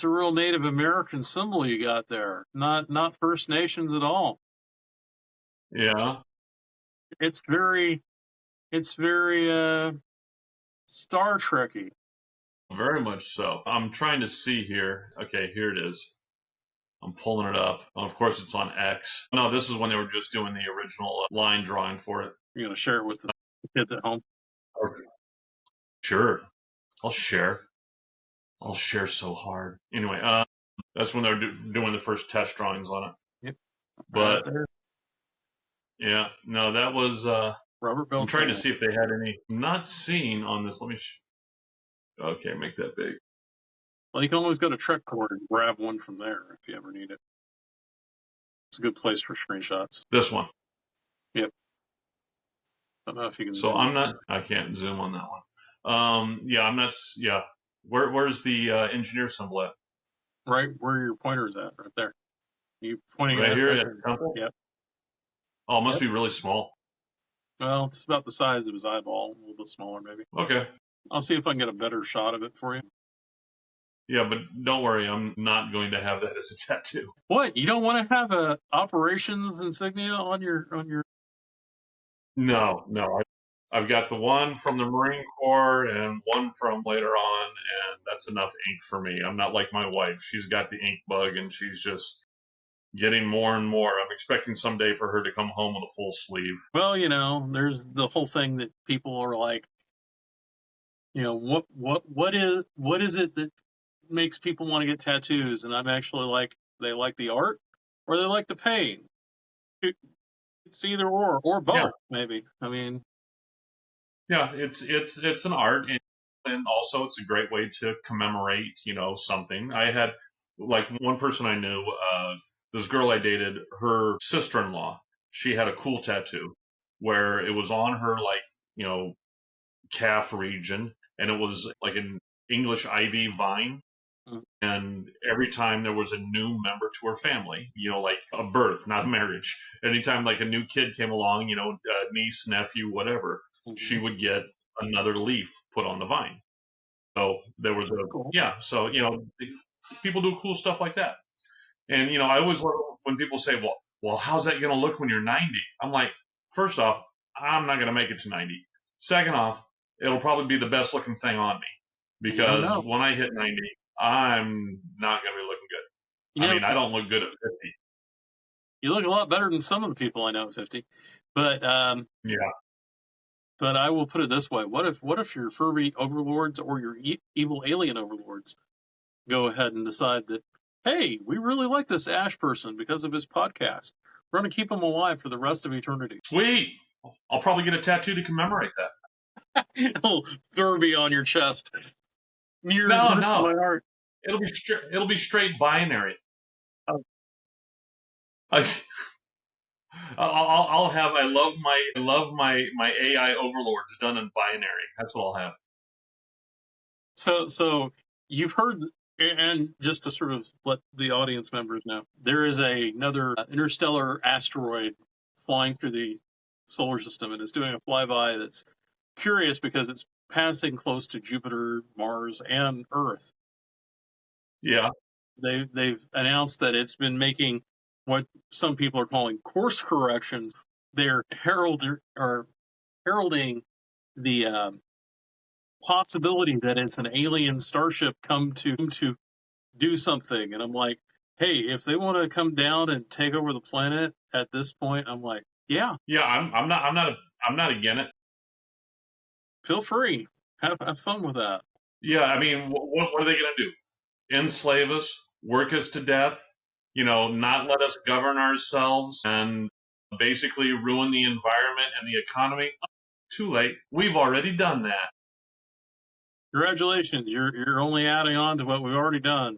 real Native American symbol you got there, not First Nations at all. Yeah. It's very Star Trekky. Very much so. I'm trying to see here. Okay, here it is. I'm pulling it up. Of course, it's on X. No, this is when they were just doing the original line drawing for it. You're going to share it with the kids at home? Okay. Sure. I'll share. I'll share so hard. Anyway, that's when they were doing the first test drawings on it. Yep. But yeah, no, that was Robert Bell. I'm trying to see if they had any. Not seeing on this. Let me. Okay, make that big. Well, you can always go to Trekport and grab one from there if you ever need it. It's a good place for screenshots. This one. Yep. I don't know if you can. So I can't zoom on that one. Yeah, I'm not. Yeah. Where's the engineer symbol at? Right where your pointer is at, right there. You pointing right at here it? At temple? Yep. Oh, it must be really small. Well, it's about the size of his eyeball, a little bit smaller maybe. Okay. I'll see if I can get a better shot of it for you. Yeah, but don't worry, I'm not going to have that as a tattoo. What? You don't want to have a operations insignia on your? No. I've got the one from the Marine Corps and one from later on, and that's enough ink for me. I'm not like my wife. She's got the ink bug, and she's just getting more and more. I'm expecting someday for her to come home with a full sleeve. Well, there's the whole thing that people are like, what is it that makes people want to get tattoos? And I'm actually like, they like the art or they like the pain. It's either or both, maybe. I mean, yeah, it's an art, and also it's a great way to commemorate, something. I had like one person I knew, this girl I dated, her sister-in-law, she had a cool tattoo where it was on her calf region, and it was like an English ivy vine. And every time there was a new member to her family, like a birth, not a marriage. Anytime like a new kid came along, niece, nephew, whatever, she would get another leaf put on the vine. So there was so, people do cool stuff like that. And, I always love when people say, well, how's that going to look when you're 90? I'm like, first off, I'm not going to make it to 90. Second off, it'll probably be the best looking thing on me, because when I hit 90, I'm not going to be looking good. I don't look good at 50. You look a lot better than some of the people I know at 50. But yeah. But I will put it this way: what if your Furby overlords or your evil alien overlords go ahead and decide that, hey, we really like this Ash person because of his podcast. We're going to keep him alive for the rest of eternity. Sweet. I'll probably get a tattoo to commemorate that. Oh, Furby on your chest. No. It'll be straight binary. Oh. I'll have. I love my AI overlords done in binary. That's what I'll have. So you've heard, and just to sort of let the audience members know, there is another interstellar asteroid flying through the solar system, and it's doing a flyby that's curious because it's passing close to Jupiter, Mars, and Earth. Yeah. They've announced that it's been making what some people are calling course corrections. They're heralding the possibility that it's an alien starship come to do something. And I'm like, hey, if they want to come down and take over the planet at this point, I'm like, yeah, Yeah. I'm not against it. feel free, have fun with that. Yeah. I mean, what are they going to do? Enslave us, work us to death? Not let us govern ourselves, and basically ruin the environment and the economy? Too late. We've already done that. Congratulations, you're only adding on to what we've already done.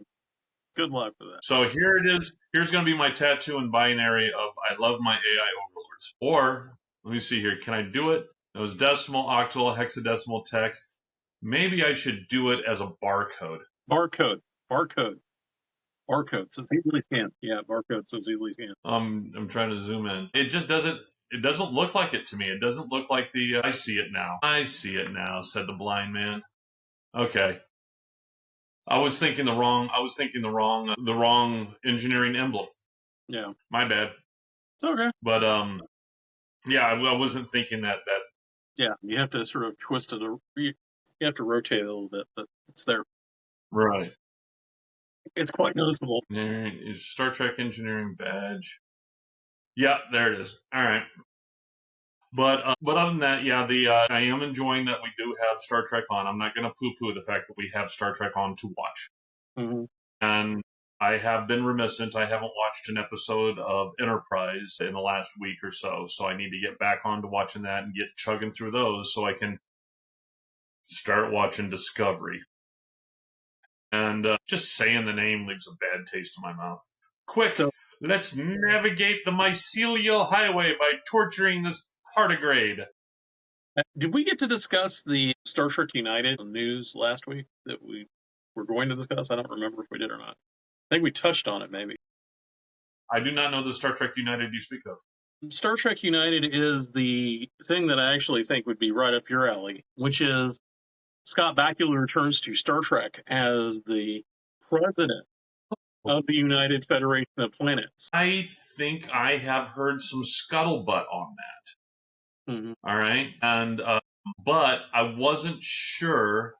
Good luck with that. So here it is. Here's going to be my tattoo in binary of I love my AI overlords. Or, let me see here. Can I do it? It was decimal, octal, hexadecimal text. Maybe I should do it as a barcode. Barcode. So it's easily scanned. Yeah, barcode, so it's easily scanned. I'm trying to zoom in. It just doesn't. It doesn't look like it to me. It doesn't look like the. I see it now. I see it now," said the blind man. Okay. I was thinking the wrong engineering emblem. Yeah. My bad. It's okay. But yeah, I wasn't thinking that. Yeah, you have to sort of twist it. You have to rotate it a little bit, but it's there. Right. It's quite noticeable. Star Trek engineering badge. Yeah, there it is. All right. But other than that, yeah, I am enjoying that we do have Star Trek on. I'm not going to poo-poo the fact that we have Star Trek on to watch. Mm-hmm. And I have been reminiscent. I haven't watched an episode of Enterprise in the last week or so, so I need to get back on to watching that and get chugging through those so I can start watching Discovery. And just saying the name leaves a bad taste in my mouth. Quick, let's navigate the mycelial highway by torturing this tardigrade. Did we get to discuss the Star Trek United news last week that we were going to discuss? I don't remember if we did or not. I think we touched on it, maybe. I do not know the Star Trek United you speak of. Star Trek United is the thing that I actually think would be right up your alley, which is Scott Bakula returns to Star Trek as the president of the United Federation of Planets. I think I have heard some scuttlebutt on that. Mm-hmm. All right. And, but I wasn't sure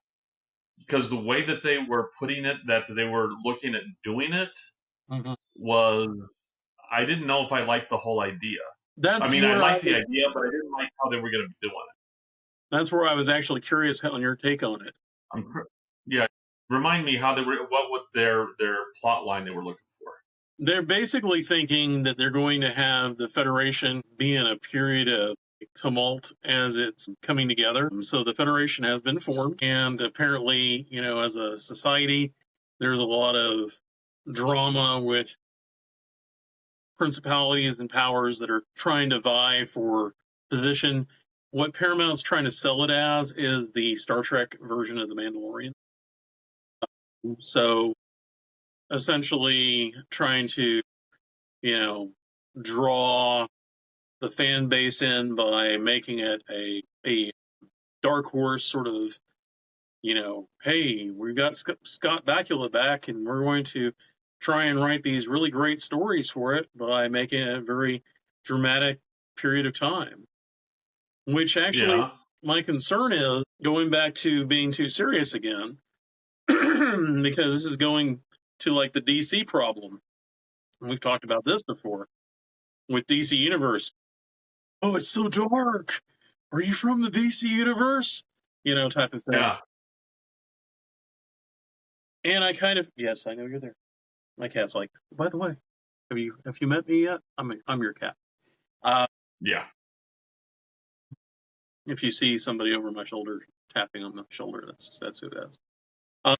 because the way that they were putting it, that they were looking at doing it, mm-hmm. was, I didn't know if I liked the whole idea. I liked the idea, but I didn't like how they were going to be doing it. That's where I was actually curious on your take on it. Yeah. Remind me what would their plot line they were looking for? They're basically thinking that they're going to have the Federation be in a period of tumult as it's coming together. So the Federation has been formed, and apparently, as a society, there's a lot of drama with principalities and powers that are trying to vie for position. What Paramount's trying to sell it as is the Star Trek version of The Mandalorian. So essentially trying to, draw the fan base in by making it a dark horse sort of, hey, we've got Scott Bakula back and we're going to try and write these really great stories for it by making it a very dramatic period of time. Which actually, my concern is going back to being too serious again, because this is going to like the DC problem. And we've talked about this before with DC Universe. Oh, it's so dark. Are you from the DC Universe? Type of thing. Yeah. And I kind of, yes, I know you're there. My cat's like, by the way, have you met me yet? I'm your cat. Yeah. If you see somebody over my shoulder tapping on the shoulder, that's who it is.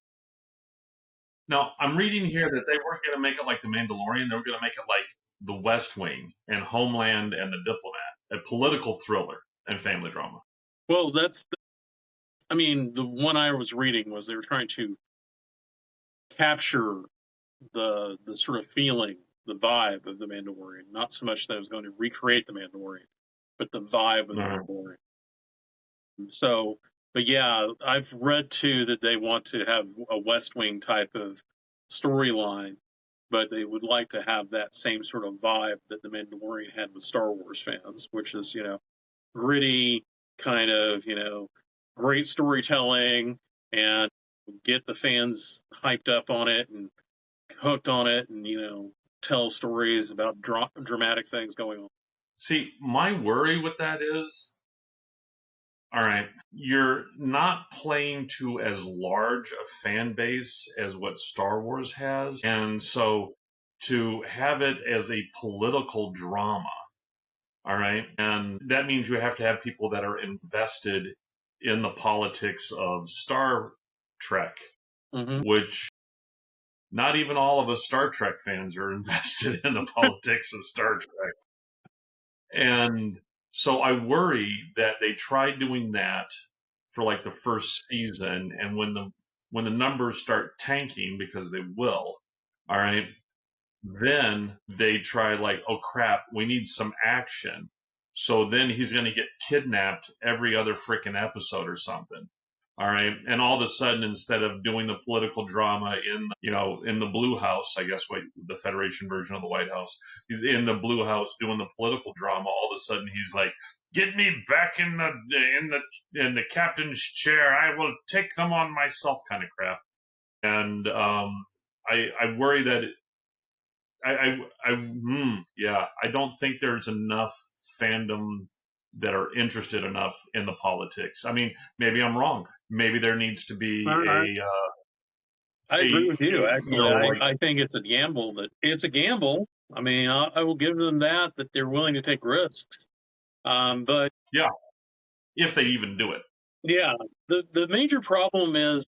Now, I'm reading here that they weren't going to make it like The Mandalorian. They were going to make it like The West Wing and Homeland and The Diplomat, a political thriller and family drama. Well, the one I was reading was they were trying to capture the sort of feeling, the vibe of the Mandalorian. Not so much that it was going to recreate the Mandalorian, but the vibe of the Mandalorian. So, but yeah, I've read too that they want to have a West Wing type of storyline, but they would like to have that same sort of vibe that the Mandalorian had with Star Wars fans, which is, gritty, kind of, great storytelling, and get the fans hyped up on it and hooked on it, and, tell stories about dramatic things going on. See, my worry with that is, all right, you're not playing to as large a fan base as what Star Wars has. And so to have it as a political drama, all right, and that means you have to have people that are invested in the politics of Star Trek, which not even all of us Star Trek fans are invested in the politics of Star Trek. And so I worry that they tried doing that for like the first season, and when the numbers start tanking, because they will, all right, then they try like, oh crap, we need some action. So then he's going to get kidnapped every other freaking episode or something. All right. And all of a sudden, instead of doing the political drama in the Blue House, I guess what the Federation version of the White House, he's in the Blue House doing the political drama. All of a sudden, he's like, "Get me back in the captain's chair. I will take them on myself," kind of crap. And I worry that I don't think there's enough fandom that are interested enough in the politics. I mean, maybe I'm wrong. Maybe there needs to be I agree with you. Actually, I think it's a gamble. I mean, I will give them that they're willing to take risks. But yeah, if they even do it. Yeah, the major problem is,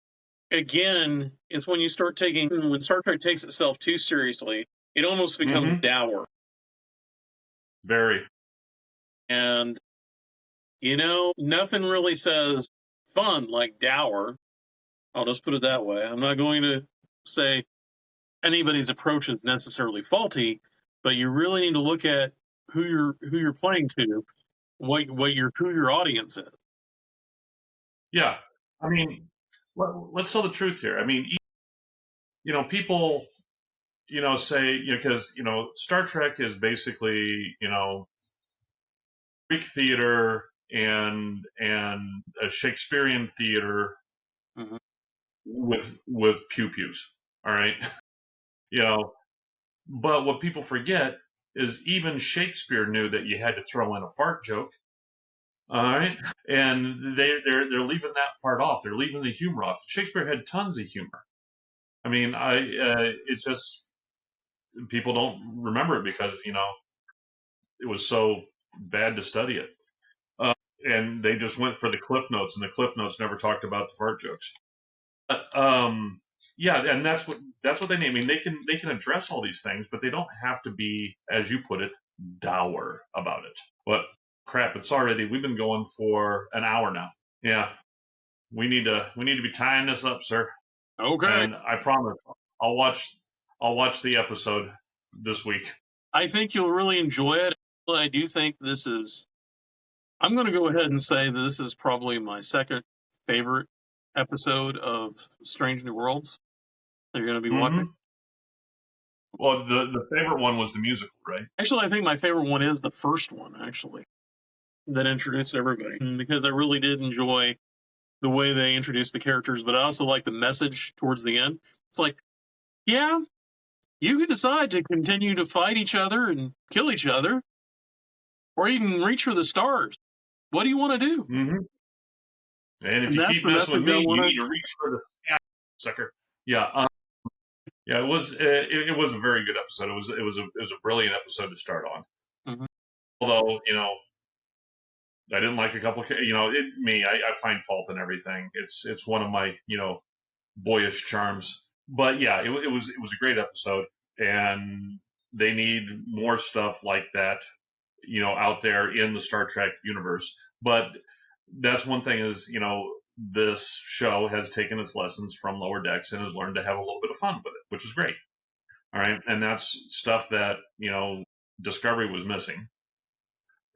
again, is when Star Trek takes itself too seriously, it almost becomes dour. Very. And nothing really says fun like dour. I'll just put it that way. I'm not going to say anybody's approach is necessarily faulty, but you really need to look at who you're playing to, who your audience is. Yeah, I mean, let's tell the truth here. I mean, people, say, because Star Trek is basically Greek theater and a Shakespearean theater with pew-pews, all right? But what people forget is even Shakespeare knew that you had to throw in a fart joke, all right? And they're leaving that part off. They're leaving the humor off. Shakespeare had tons of humor. I mean, it's just people don't remember it because, it was so bad to study it. And they just went for the Cliff Notes, and the Cliff Notes never talked about the fart jokes. But, yeah, and that's what they need. I mean, they can address all these things, but they don't have to be, as you put it, dour about it. But crap, we've been going for an hour now. Yeah. We need to be tying this up, sir. Okay. And I promise I'll watch the episode this week. I think you'll really enjoy it. I do think I'm going to go ahead and say that this is probably my second favorite episode of Strange New Worlds that you're going to be watching. Well, the favorite one was the musical, right? Actually, I think my favorite one is the first one, actually, that introduced everybody, because I really did enjoy the way they introduced the characters, but I also like the message towards the end. It's like, yeah, you can decide to continue to fight each other and kill each other, or you can reach for the stars. What do you want to do? And if you keep messing with me, you need to reach for the sky, sucker. Yeah. Yeah, it was a very good episode. It was a brilliant episode to start on. Although, I didn't like a couple. I find fault in everything. It's one of my boyish charms. But yeah, it was a great episode, and they need more stuff like that, out there in the Star Trek universe. But that's one thing is, this show has taken its lessons from Lower Decks and has learned to have a little bit of fun with it, which is great. All right. And that's stuff that, Discovery was missing.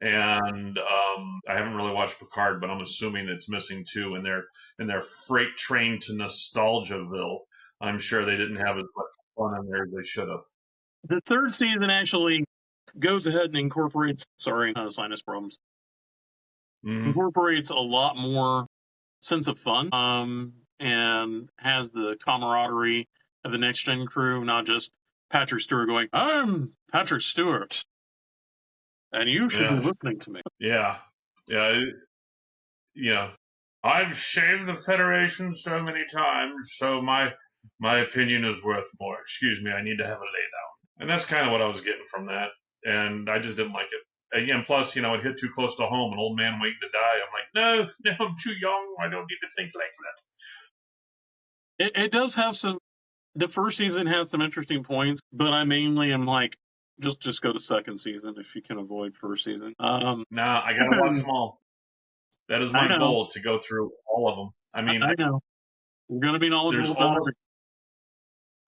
And I haven't really watched Picard, but I'm assuming it's missing too. In their freight train to Nostalgiaville, I'm sure they didn't have as much fun in there as they should have. The third season actually goes ahead and incorporates, sinus problems, incorporates a lot more sense of fun, and has the camaraderie of the Next Gen crew, not just Patrick Stewart going, "I'm Patrick Stewart, and you should be listening to me." Yeah. I've shaved the Federation so many times, so my opinion is worth more. Excuse me, I need to have a lay down. And that's kind of what I was getting from that, and I just didn't like it. Again, plus, it hit too close to home, an old man waiting to die. I'm like, no, I'm too young. I don't need to think like that. It does have the first season has some interesting points, but I mainly am like, just go to second season if you can avoid first season. Nah, I got to watch them all. That is my goal, to go through all of them. I mean, I know. You're going to be knowledgeable about it.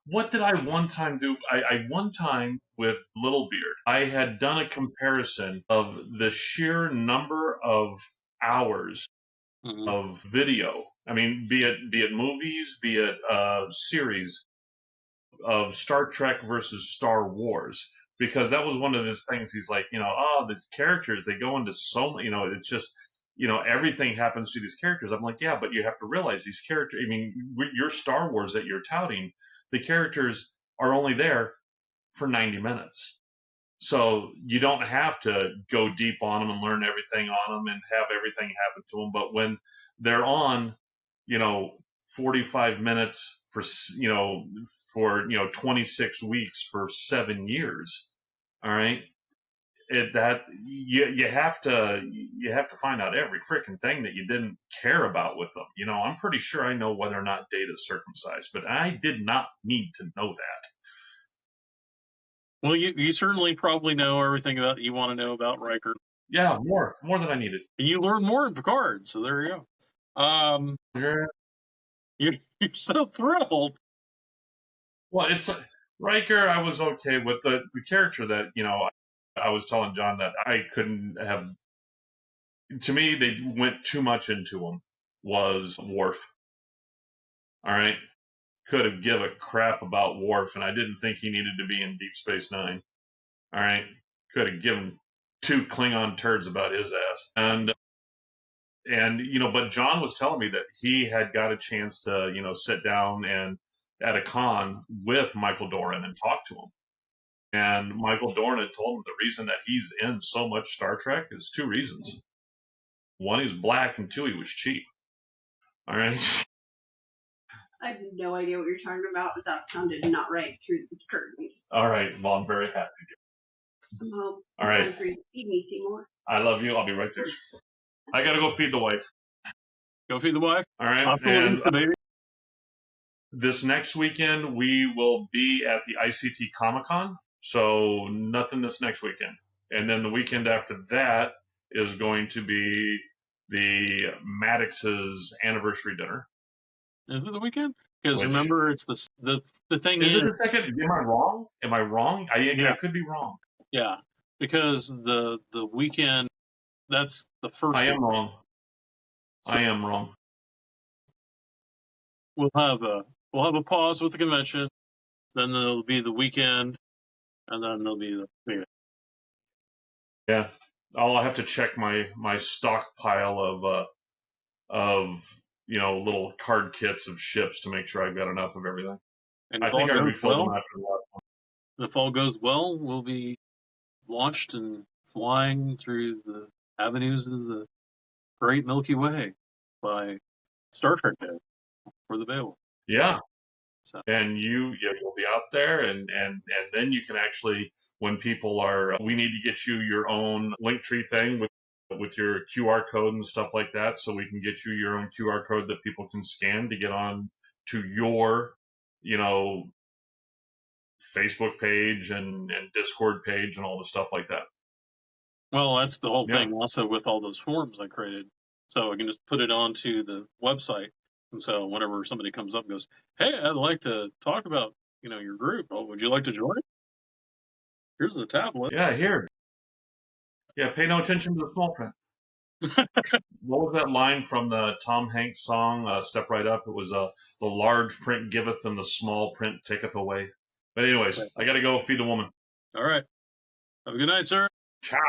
What did I one time do? I one time with Littlebeard, I had done a comparison of the sheer number of hours of video. I mean, be it movies, be it series of Star Trek versus Star Wars, because that was one of his things. He's like, these characters, they go into so, it's just, everything happens to these characters. I'm like, yeah, but you have to realize these characters, I mean, your Star Wars that you're touting, the characters are only there for 90 minutes. So you don't have to go deep on them and learn everything on them and have everything happen to them. But when they're on, 45 minutes for 26 weeks for 7 years, all right, you have to find out every freaking thing that you didn't care about with them. I'm pretty sure I know whether or not Data's circumcised, but I did not need to know that. Well, you certainly probably know everything you want to know about Riker. Yeah, more than I needed. And you learn more in Picard, so there you go. You're so thrilled. Well, it's Riker. I was okay with the character that I was telling John that I couldn't have. To me, they went too much into him. Was Worf. All right. Could have give a crap about Worf, and I didn't think he needed to be in Deep Space Nine. All right. Could have given 2 Klingon turds about his ass. And but John was telling me that he had got a chance to, sit down and at a con with Michael Dorn and talk to him. And Michael Dorn had told him the reason that he's in so much Star Trek is 2 reasons. 1, he was black, and 2, he was cheap. All right. I have no idea what you're talking about, but that sounded not right through the curtains. All right. Well, I'm very happy. I'm home. All right. Hungry. Feed me, Seymour. I love you. I'll be right there. I got to go feed the wife. Go feed the wife. All right. And, this next weekend, we will be at the ICT Comic-Con. So nothing this next weekend. And then the weekend after that is going to be the Maddox's anniversary dinner. Is it the weekend? Because remember, it's the thing is... Is it the second? Am I wrong? I could be wrong. Yeah, because the weekend, that's the first... I am wrong. So I am wrong. We'll have a pause with the convention, then there'll be the weekend, and then there'll be the... Yeah. I'll have to check my stockpile of little card kits of ships to make sure I've got enough of everything. And I think I refilled them after the last one. If all goes well, we'll be launched and flying through the avenues of the great Milky Way by Star Trek Day for the Beowulf. Yeah. So. And you'll be out there, and then you can actually, when people are, we need to get you your own Linktree thing with your QR code and stuff like that, so we can get you your own QR code that people can scan to get on to your, Facebook page and Discord page and all the stuff like that. Well, that's the whole Yeah. thing also with all those forums I created. So I can just put it onto the website. And so whenever somebody comes up and goes, hey, I'd like to talk about, your group. Oh, would you like to join? Here's the tablet. Yeah, here. Yeah, pay no attention to the small print. What was that line from the Tom Hanks song, Step Right Up? It was the large print giveth and the small print taketh away. But anyways, I got to go feed the woman. All right. Have a good night, sir. Ciao.